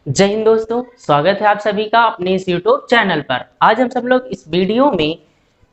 जय हिंद दोस्तों, स्वागत है आप सभी का अपने इस YouTube चैनल पर। आज हम सब लोग इस वीडियो में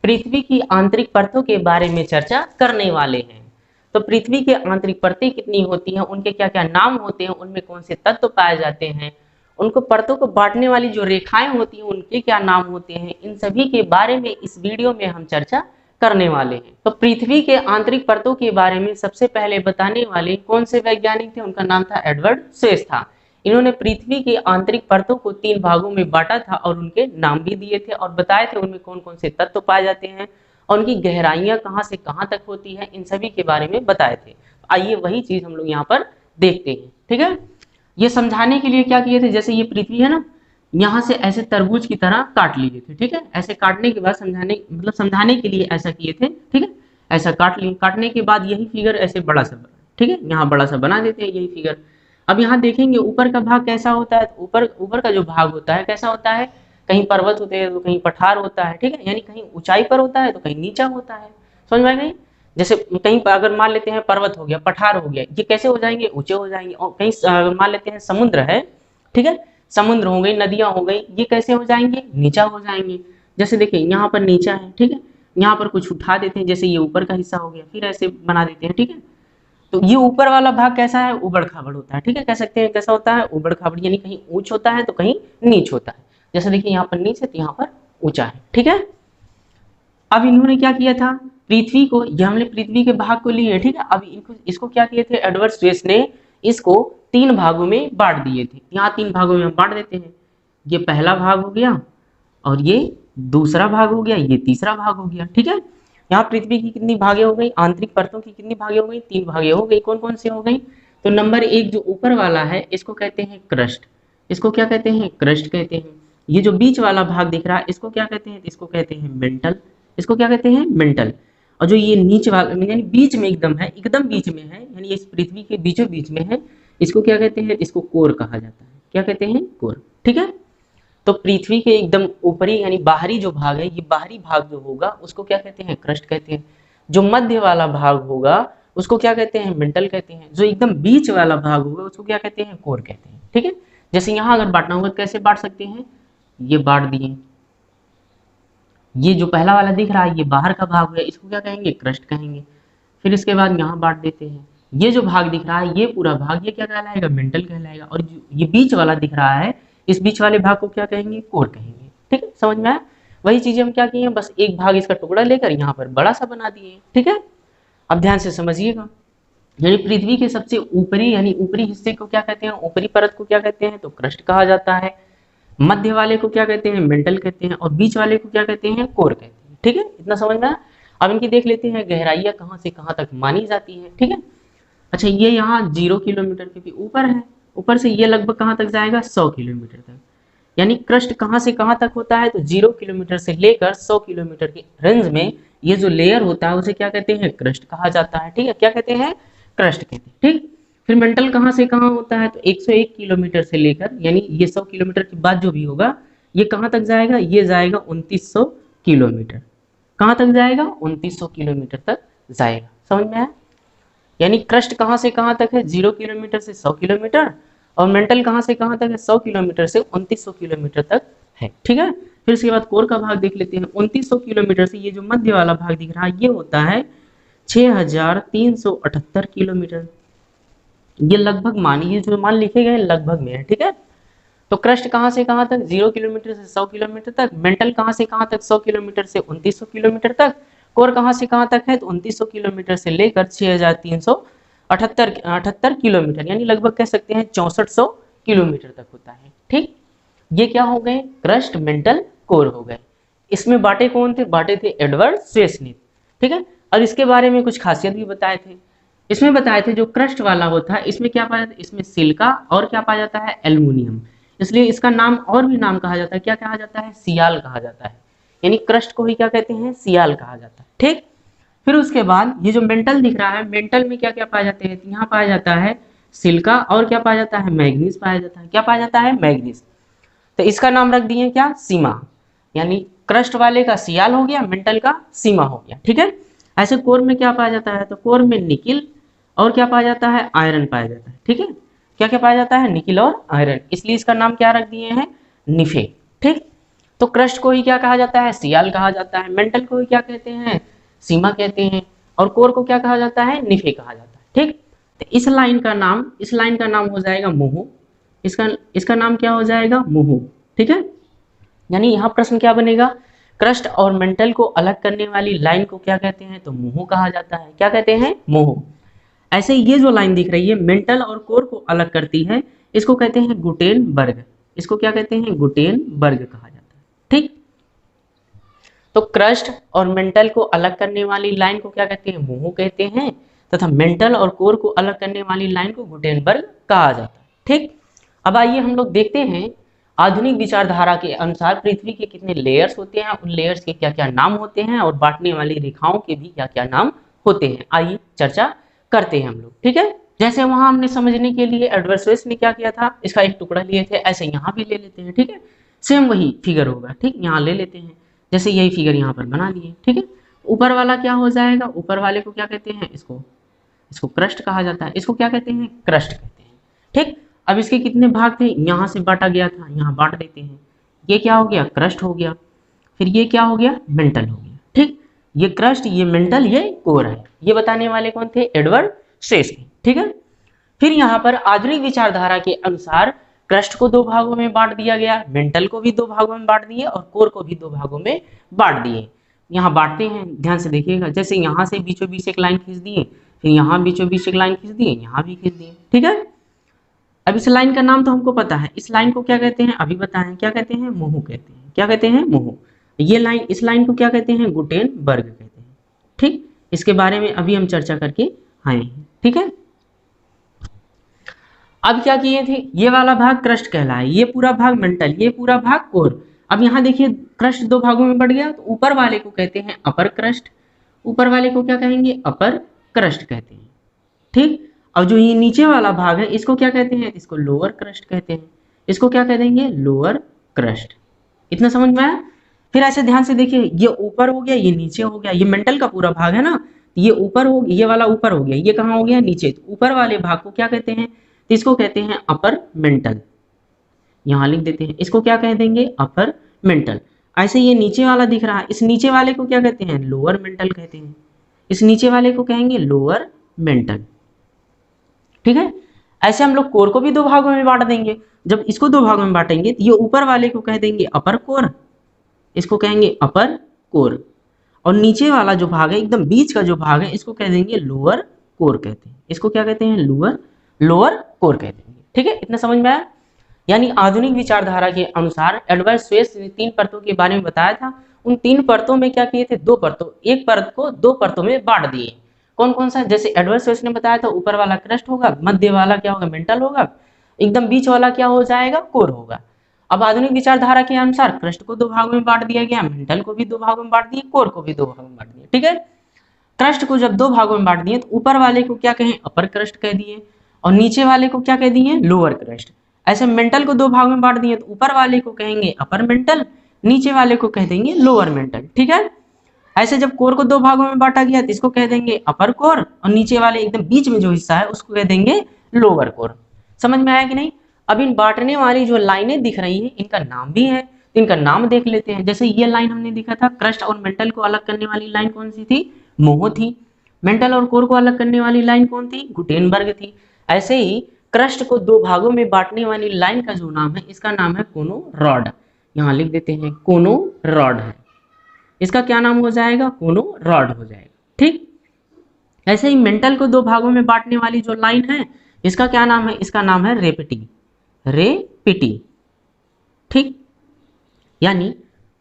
पृथ्वी की आंतरिक परतों के बारे में चर्चा करने वाले हैं। तो पृथ्वी की आंतरिक परतें कितनी होती हैं, उनके क्या क्या नाम होते हैं, उनमें कौन से तत्व पाए जाते हैं, उनको परतों को बांटने वाली जो रेखाएं होती हैं उनके क्या नाम होते हैं, इन सभी के बारे में इस वीडियो में हम चर्चा करने वाले हैं। तो पृथ्वी के आंतरिक परतों के बारे में सबसे पहले बताने वाले कौन से वैज्ञानिक थे, उनका नाम था एडवर्ड शेस था। इन्होंने पृथ्वी की आंतरिक परतों को 3 भागों में बांटा था और उनके नाम भी दिए थे और बताए थे उनमें कौन कौन से तत्व पाए जाते हैं और उनकी गहराइयां कहां से कहां तक होती है, इन सभी के बारे में बताए थे। आइए वही चीज हम लोग यहाँ पर देखते हैं। ठीक है, ये समझाने के लिए क्या किए थे, जैसे ये पृथ्वी है ना, यहाँ से ऐसे तरबूज की तरह काट लिए थे। ठीक है, ऐसे काटने के बाद समझाने के लिए ऐसा किए थे। ठीक है, ऐसा काट लिए, काटने के बाद यही फिगर ऐसे बड़ा सा बना। ठीक है, यहाँ बड़ा सा बना देते हैं यही फिगर। अब यहाँ देखेंगे ऊपर का भाग कैसा होता है, ऊपर ऊपर का जो भाग होता है कैसा होता है, कहीं पर्वत होते हैं तो कहीं पठार होता है। ठीक है, यानी कहीं ऊंचाई पर होता है तो कहीं नीचा होता है। समझ में आ गई? जैसे कहीं पर अगर मान लेते हैं पर्वत हो गया, पठार हो गया, ये कैसे हो जाएंगे, ऊंचे हो जाएंगे। और कहीं मान लेते हैं समुद्र है, ठीक है, समुद्र हो गई, नदियां हो गई, ये कैसे हो जाएंगे, नीचा हो जाएंगे। जैसे देखिए यहाँ पर नीचा है, ठीक है, यहाँ पर कुछ उठा देते हैं, जैसे ये ऊपर का हिस्सा हो गया, फिर ऐसे बना देते हैं। ठीक है, तो ये ऊपर वाला भाग कैसा है, उबड़ खाबड़ होता है। ठीक है, कह सकते हैं कैसा होता है, उबड़ खाबड़, यानी कहीं ऊंच होता है तो कहीं नीच होता है। जैसे देखिए यहाँ पर नीच है तो यहाँ पर ऊंचा है। ठीक है, अब इन्होंने क्या किया था, पृथ्वी को, ये हमने पृथ्वी के भाग को लिए, ठीक है, अब इनको इसको क्या किए थे एडवर्ड स्वेस ने, इसको 3 भागों में बांट दिए थे। यहाँ 3 भागों में हम बांट देते हैं। ये पहला भाग हो गया और ये दूसरा भाग हो गया, ये तीसरा भाग हो गया। ठीक है, यहाँ पृथ्वी की कितनी भागे हो गई, आंतरिक परतों की कितनी भागे हो गई, 3 भागे हो गई। कौन कौन सी हो गई, तो नंबर 1 जो ऊपर वाला है इसको कहते हैं क्रस्ट। इसको क्या कहते हैं, क्रस्ट कहते हैं। ये जो बीच वाला भाग दिख रहा है इसको क्या कहते हैं, इसको कहते हैं मेंटल। इसको क्या कहते हैं, मेंटल। और जो ये नीचे वाला यानी बीच में एकदम है, एकदम बीच में है, यानी इस पृथ्वी के बीचों बीच में है, इसको क्या कहते हैं, इसको कोर कहा जाता है। क्या कहते हैं, कोर। ठीक है, तो पृथ्वी के एकदम ऊपरी यानी बाहरी जो भाग है, ये बाहरी भाग जो होगा उसको क्या कहते हैं, क्रस्ट कहते हैं। जो मध्य वाला भाग होगा उसको क्या कहते हैं, मेंटल कहते हैं। जो एकदम बीच वाला भाग होगा उसको क्या कहते हैं, कोर कहते हैं। ठीक है, जैसे यहाँ अगर बांटना होगा कैसे बांट सकते हैं, ये बांट दिए, ये जो पहला वाला दिख रहा है ये बाहर का भाग है, इसको क्या कहेंगे, क्रस्ट कहेंगे। फिर इसके बाद यहाँ बांट देते हैं, ये जो भाग दिख रहा है ये पूरा भाग ये क्या कहलाएगा, मेंटल कहलाएगा। और ये बीच वाला दिख रहा है, इस बीच वाले भाग को क्या कहेंगे, कोर कहेंगे। ठीक है, समझ में आया? वही चीजें हम क्या किए हैं, बस एक भाग इसका टुकड़ा लेकर यहाँ पर बड़ा सा बना दिए। ठीक है, अब ध्यान से समझिएगा। यानी पृथ्वी के सबसे ऊपरी यानी ऊपरी हिस्से को क्या कहते हैं, ऊपरी परत को क्या कहते हैं, तो क्रस्ट कहा जाता है। मध्य वाले को क्या कहते हैं, मेंटल कहते हैं। और बीच वाले को क्या कहते हैं, कोर कहते हैं। ठीक है, इतना समझ में आया? अब इनकी देख लेते हैं गहराइयां कहां से कहां तक मानी जाती है। ठीक है, अच्छा ये यहाँ 0 किलोमीटर के भी ऊपर है, ऊपर से ये लगभग कहाँ तक जाएगा, 100 किलोमीटर तक। यानी क्रस्ट कहाँ से कहाँ तक होता है, तो 0 किलोमीटर से लेकर 100 किलोमीटर के रेंज में ये जो लेयर होता है उसे क्या कहते हैं, क्रस्ट कहा जाता है। ठीक है, क्या कहते हैं, क्रस्ट कहते हैं। ठीक, फिर मेंटल कहाँ से कहाँ होता है, तो 101 किलोमीटर से लेकर, यानी ये 100 किलोमीटर के बाद जो भी होगा ये कहाँ तक जाएगा, ये जाएगा 2900 किलोमीटर। कहाँ तक जाएगा, 2900 किलोमीटर तक जाएगा। समझ में आया? यानी क्रस्ट कहाँ से कहाँ तक है, 0 किलोमीटर से 100 किलोमीटर, और मेंटल कहाँ से कहाँ तक है, 100 किलोमीटर से 2900 किलोमीटर तक है। ठीक है, फिर उसके बाद कोर का भाग देख लेते हैं। 2900 किलोमीटर से ये जो मध्य वाला भाग दिख रहा है ये होता है 6378 किलोमीटर। ये लगभग मानिए, जो मान लिखे गए लगभग में है। ठीक है, तो क्रस्ट कहाँ से कहाँ तक, 0 किलोमीटर से 100 किलोमीटर तक। मेंटल कहाँ से कहाँ तक, 100 किलोमीटर से 2900 किलोमीटर तक। कोर कहाँ से कहाँ तक है, तो 2900 किलोमीटर से लेकर 6378 किलोमीटर, यानी लगभग कह सकते हैं 6400 किलोमीटर तक होता है। ठीक, ये क्या हो गए, क्रस्ट, मेंटल, कोर हो गए। इसमें बांटे कौन थे, बांटे थे एडवर्ड स्वेस ने। ठीक है, और इसके बारे में कुछ खासियत भी बताए थे। इसमें बताए थे जो क्रस्ट वाला होता है इसमें क्या पाया जाता है, इसमें सिलिका और क्या पाया जाता है, एल्युमिनियम। इसलिए इसका नाम और भी नाम कहा जाता है, क्या कहा जाता है, सियाल कहा जाता है। यानी क्रस्ट को ही क्या कहते हैं, सियाल कहा जाता है। ठीक, फिर उसके बाद ये जो मेंटल दिख रहा है, मेंटल में क्या क्या पाए जाते हैं, यहाँ पाया जाता है सिलिका और क्या पाया जाता है, मैग्नीज पाया जाता है। क्या पाया जाता है, मैग्नीज। तो इसका नाम रख दिए क्या, सीमा। यानी क्रस्ट वाले का सियाल हो गया, मेंटल का सीमा हो गया। ठीक है, ऐसे कोर में क्या पाया जाता है, तो कोर में निकिल और क्या पाया जाता है, आयरन पाया जाता है। ठीक है, क्या क्या पाया जाता है, निकिल और आयरन, इसलिए इसका नाम क्या रख दिए हैं, निफे। ठीक, तो क्रस्ट को ही क्या कहा जाता है, सियाल कहा जाता है, मेंटल को ही क्या कहते हैं, सीमा कहते हैं, और कोर को क्या कहा जाता है, निफे कहा जाता है। ठीक, तो इस लाइन का नाम हो जाएगा मोहू, इसका नाम क्या हो जाएगा, मोहू। ठीक है, यानी यहाँ प्रश्न क्या बनेगा, क्रस्ट और मेंटल को अलग करने वाली लाइन को क्या कहते हैं, तो मोहू कहा जाता है। क्या कहते हैं, मोहू। ऐसे ये जो लाइन दिख रही है मेंटल और कोर को अलग करती है, इसको कहते हैं गुटेनबर्ग, इसको क्या कहते हैं, गुटेनबर्ग कहा जाता है। ठीक, तो क्रस्ट और मेंटल को अलग करने वाली लाइन को क्या कहते हैं, मोहू कहते हैं, तथा मेंटल और कोर को अलग करने वाली लाइन को गुटेनबर्ग कहा जाता है। ठीक, अब आइए हम लोग देखते हैं आधुनिक विचारधारा के अनुसार पृथ्वी के कितने लेयर्स होते हैं, उन लेयर्स के क्या क्या नाम होते हैं, और बांटने वाली रेखाओं के भी क्या क्या नाम होते हैं। आइए चर्चा करते हैं हम लोग। ठीक है, जैसे वहां हमने समझने के लिए एडवर्सोइस ने क्या किया था, इसका एक टुकड़ा लिए थे, ऐसे यहाँ भी ले लेते हैं। ठीक है, सेम वही फिगर होगा। ठीक, यहाँ ले लेते हैं, जैसे यही फिगर यहाँ पर बना दिए। ठीक है, ऊपर वाला क्या हो जाएगा, ऊपर वाले को क्या कहते हैं, इसको क्रस्ट कहा जाता है, इसको क्या कहते हैं, क्रस्ट कहते हैं। ठीक, अब इसके कितने भाग थे, यहाँ से बांटा गया था, यहाँ बांट देते हैं, ये क्या हो गया, क्रस्ट हो गया, फिर ये क्या हो गया, मेंटल हो गया। ठीक, ये क्रस्ट, ये मेंटल, ये कोर है। ये बताने वाले कौन थे, एडवर्ड शेस थे। ठीक है, फिर यहाँ पर आधुनिक विचारधारा के अनुसार क्रस्ट को दो भागों में बांट दिया गया, मेंटल को भी दो भागों में बांट दिए, और कोर को भी दो भागों में बांट दिए। यहाँ बांटते हैं, ध्यान से देखिएगा, जैसे यहाँ से बीचों बीच एक लाइन खींच दिए, फिर यहाँ बीचों बीच एक लाइन खींच दिए, यहाँ भी खींच दिए। ठीक है, अब इस लाइन का नाम तो हमको पता है, इस लाइन को क्या कहते हैं, अभी बताएं, क्या कहते हैं, मोहू कहते हैं। क्या कहते हैं, मोहू। ये लाइन, इस लाइन को क्या कहते हैं, गुटेनबर्ग कहते हैं। ठीक, इसके बारे में अभी हम चर्चा करके आए हैं। ठीक है, अब क्या किए थे, ये वाला भाग क्रस्ट कहलाए, ये पूरा भाग मेंटल, ये पूरा भाग कोर। अब यहाँ देखिए क्रस्ट दो भागों में बढ़ गया, तो ऊपर वाले को कहते हैं अपर क्रस्ट, ऊपर वाले को क्या कहेंगे, अपर क्रस्ट कहते हैं। ठीक, अब जो ये नीचे वाला भाग है इसको क्या कहते हैं, इसको लोअर क्रस्ट कहते हैं, इसको क्या कह देंगे, लोअर क्रस्ट। इतना समझ में आया। फिर ऐसे ध्यान से देखिए, ये ऊपर हो गया, ये नीचे हो गया, ये मेंटल का पूरा भाग है ना, ये ऊपर हो, ये वाला ऊपर हो गया, ये कहाँ हो गया, नीचे। तो ऊपर वाले भाग को क्या कहते हैं, इसको कहते हैं अपर मेंटल, यहाँ लिख देते हैं, इसको क्या कह देंगे, अपर मेंटल। ऐसे ये नीचे वाला दिख रहा है, इस नीचे वाले को क्या कहते हैं, लोअर मेंटल कहते हैं, इस नीचे वाले को कहेंगे लोअर मेंटल। ठीक है, ऐसे हम लोग कोर को भी दो भागों में बांट देंगे। जब इसको दो भागों में बांटेंगे तो ये ऊपर वाले को कह देंगे अपर कोर, इसको कहेंगे अपर कोर, और नीचे वाला जो भाग है, एकदम बीच का जो भाग है, इसको कह देंगे लोअर कोर कहते हैं। इसको क्या कहते हैं, लोअर कोर कहते हैं। ठीक है, इतना समझ में आया। यानी आधुनिक विचारधारा के अनुसार एडवर्ड शेस ने तीन परतों के बारे में बताया था। उन तीन परतों में क्या किए थे, दो परतों, एक परत को दो परतों में बांट दिए। कौन कौन सा, जैसे एडवर्ड शेस ने बताया था, ऊपर वाला क्रस्ट होगा, मध्य वाला क्या होगा, मेंटल होगा, एकदम बीच वाला क्या हो जाएगा, कोर होगा। अब आधुनिक विचारधारा के अनुसार क्रस्ट को दो भागों में बांट दिया गया, मेंटल को भी दो भागों में बांट दिए, कोर को भी दो भागों में बांट दिए। ठीक है, क्रस्ट को जब दो भागों में बांट दिए तो ऊपर वाले को क्या कहें, अपर क्रस्ट कह दिए, और नीचे वाले को क्या कह दिए, लोअर क्रस्ट। ऐसे मेंटल को दो भागों में बांट दिए तो ऊपर वाले को कहेंगे अपर मेंटल, नीचे वाले को कह देंगे लोअर मेंटल। ठीक है, ऐसे जब कोर को दो भागों में बांटा गया तो इसको कह देंगे अपर कोर, और नीचे वाले एकदम बीच में जो हिस्सा है उसको कह देंगे लोअर कोर। समझ में आया कि नहीं। अब इन बांटने वाली जो लाइनें दिख रही है इनका नाम भी है, तो इनका नाम देख लेते हैं। जैसे ये लाइन हमने देखा था, क्रस्ट और मेंटल को अलग करने वाली लाइन कौन सी थी, मोहो थी। मेंटल और कोर को अलग करने वाली लाइन कौन थी, गुटेनबर्ग थी। ऐसे ही क्रस्ट को दो भागों में बांटने वाली लाइन का जो नाम है, इसका नाम है कोनो रॉड। यहाँ लिख देते हैं, कोनो रॉड है, इसका क्या नाम हो जाएगा, कोनो रॉड हो जाएगा। ठीक, ऐसे ही मेंटल को दो भागों में बांटने वाली जो लाइन है, इसका क्या नाम है, इसका नाम है रेपिटी, रेपिटी। ठीक, यानी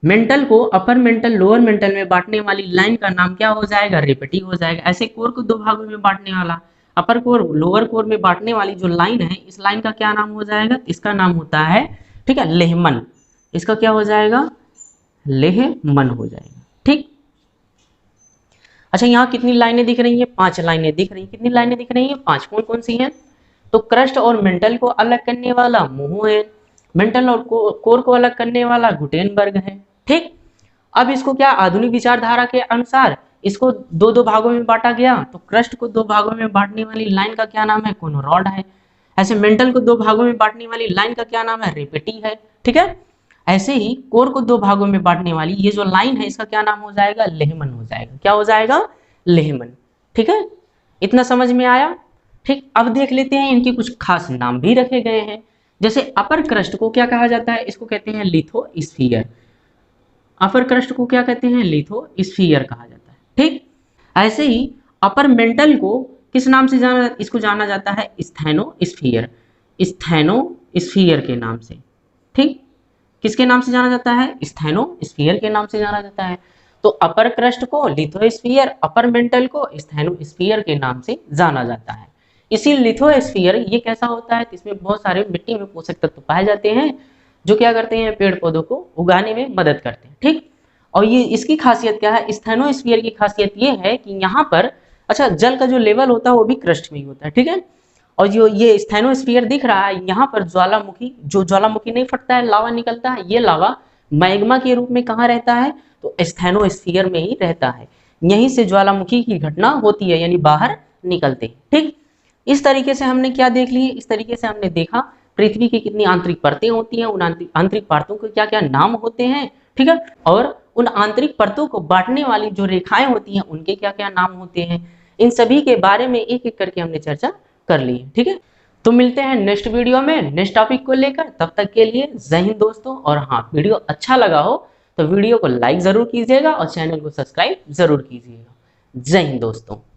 मेंटल को अपर मेंटल लोअर मेंटल में बांटने वाली लाइन का नाम क्या हो जाएगा, रेपिटी हो जाएगा। ऐसे कोर को दो भागों में बांटने वाला, अपर कोर लोअर कोर में बांटने वाली जो लाइन है, इस लाइन का क्या नाम हो जाएगा, इसका नाम होता है, ठीक है, लेहमन। इसका क्या हो जाएगा, लेहमन हो जाएगा। ठीक, अच्छा यहाँ कितनी लाइनें दिख रही हैं, 5 लाइनें दिख रही हैं। कितनी लाइनें दिख रही हैं, 5। कौन कौन सी हैं, तो क्रस्ट और मेंटल को अलग करने वाला मोहो है, मेंटल और कोर को अलग करने वाला गुटेनबर्ग है। ठीक, अब इसको क्या आधुनिक विचारधारा के अनुसार इसको दो दो भागों में बांटा गया, तो क्रस्ट को दो भागों में बांटने वाली लाइन का क्या नाम है, कोनो रॉड है। ऐसे मेंटल को दो भागों में बांटने वाली लाइन का क्या नाम है? रेपेटी है। ठीक है, ऐसे ही कोर को दो भागों में बांटने वाली ये जो लाइन है इसका क्या नाम हो जाएगा? लेहमन हो जाएगा। क्या हो जाएगा? लेहमन। ठीक है, इतना समझ में आया? ठीक, अब देख लेते हैं इनके कुछ खास नाम भी रखे गए हैं। जैसे अपर क्रस्ट को क्या कहा जाता है? इसको कहते हैं लिथोस्फीयर। अपर क्रस्ट को क्या कहते हैं? लिथोस्फीयर कहा जाता है। ठीक, ऐसे ही अपर मेंटल को किस नाम से इसको जाना जाता है? स्थैनोस्फीयर। स्थैनोस्फीयर के नाम से। ठीक, किसके नाम से जाना जाता है? स्थैनोस्फीयर के नाम से जाना जाता है। तो अपर क्रस्ट को लिथोस्फीयर, अपर मेंटल को स्थैनोस्फीयर के नाम से जाना जाता है। इसी लिथोस्फीयर ये कैसा होता है? इसमें बहुत सारे मिट्टी में पोषक तत्व पाए जाते हैं जो क्या करते हैं? पेड़ पौधों को उगाने में मदद करते हैं। ठीक, और ये इसकी खासियत क्या है? स्थैनोस्फीयर की खासियत ये है कि यहाँ पर अच्छा जल का जो लेवल होता है वो भी क्रस्ट में ही होता है। ठीक है, और जो ये स्थैनोस्फीयर दिख रहा है यहाँ पर ज्वालामुखी, जो ज्वालामुखी नहीं फटता है, लावा निकलता है, ये लावा मैग्मा के रूप में कहाँ रहता है? तो स्थैनोस्फीयर में ही रहता है। यहीं से ज्वालामुखी की घटना होती है, यानी बाहर निकलते हैं। ठीक, इस तरीके से हमने क्या देख लिए? इस तरीके से हमने देखा पृथ्वी की कितनी आंतरिक परतें होती हैं, उन आंतरिक परतों के क्या क्या नाम होते हैं। ठीक है, और उन आंतरिक परतों को बांटने वाली जो रेखाएं होती हैं उनके क्या क्या नाम होते हैं। इन सभी के बारे में एक एक करके हमने चर्चा कर ली है। ठीक है, तो मिलते हैं नेक्स्ट वीडियो में नेक्स्ट टॉपिक को लेकर। तब तक के लिए जय हिंद दोस्तों। और हाँ, वीडियो अच्छा लगा हो तो वीडियो को लाइक जरूर कीजिएगा और चैनल को सब्सक्राइब जरूर कीजिएगा। जय हिंद दोस्तों।